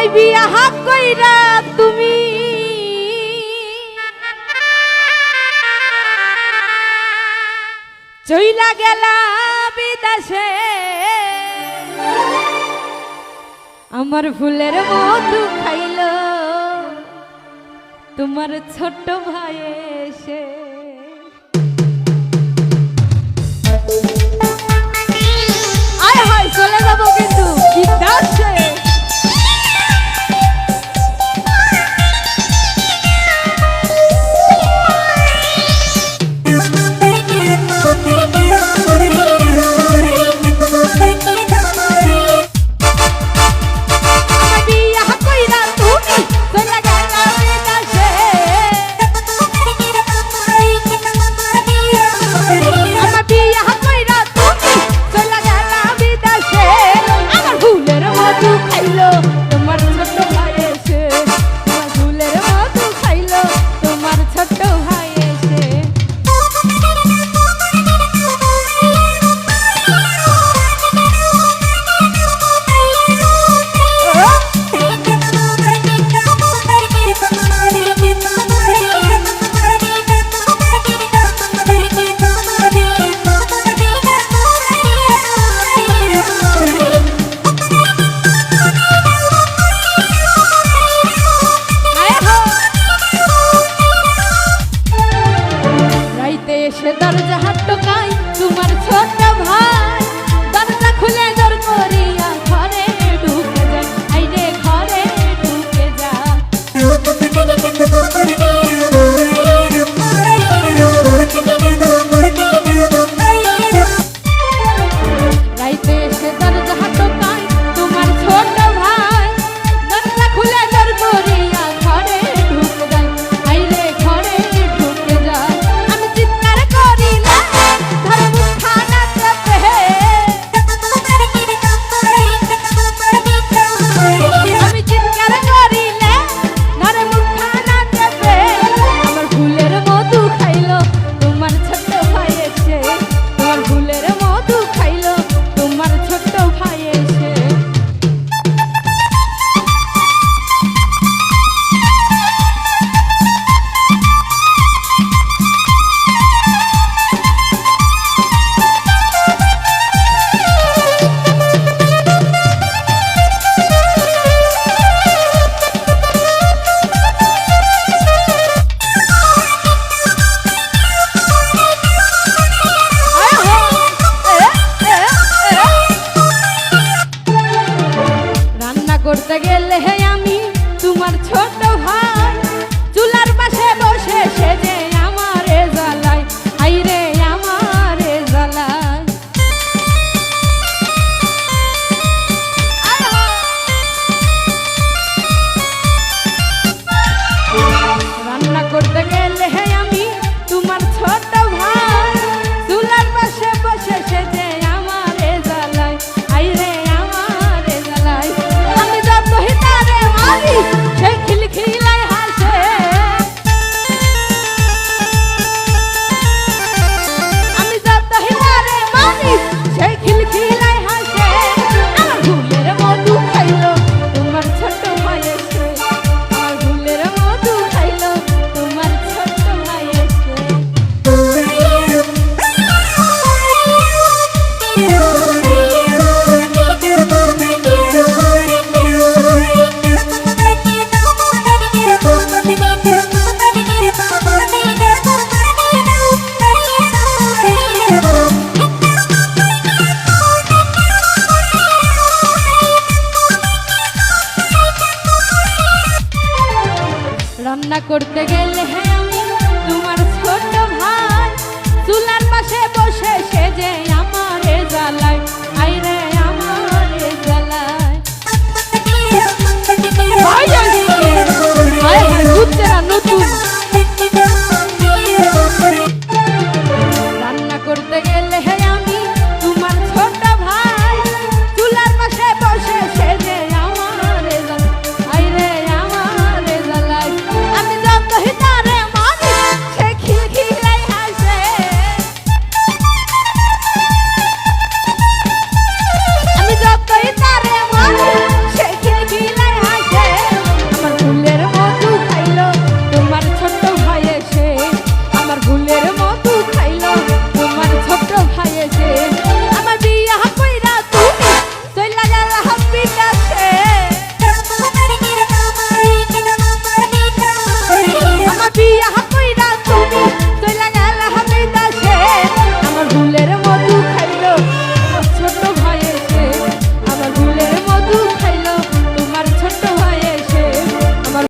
আমায় বিয়া হাক কইরা তুমি চইলা গেলা বিদেশে, আমার ফুলের মধু খাইলো তোমার ছোট ভাই এসে। আয় হায় চলে যাবো কিন্তু বিদেশে। দরজা হাত টোকাই তোমার ছোট ভাই, দরজা খুলে জোর করিয়া ঘরে ঢুকে যায়। আইরে ঘরে ঢুকে যা, রাইতে এসে দরজা হাত টোকাই তোমার ছোট ভাই, দরজা খুলে জোর করিয়া ঘরে ঢুকে যায়। আইরে ঘরে ঢুকে যা, করতে গেলে আমি তোমার ছোট ভাই, চুলার পাশে বসে সেজে আমারে জ্বালায়। হাইরে আমারে জ্বালায়, রান্না করতে গেলে আমি তোমার ছোট ভাই, চুলার পাশে বসে সেজে আমারে জ্বালায়। হাইরে আমারে জ্বালায়, সেই খিলখিলাই হাসে, আমি যত হিলারে মানি সেই খিলখিলাই হাসে। আমার ফুলের মধু খাইলো তোমার ছোট ভাই এসে, আমার ফুলের মধু খাইলো তোমার ছোট ভাই এসে। রান্না করতে গেলে আমি তোমার ছোট ভাই, চুলার পাশে বসে সেজে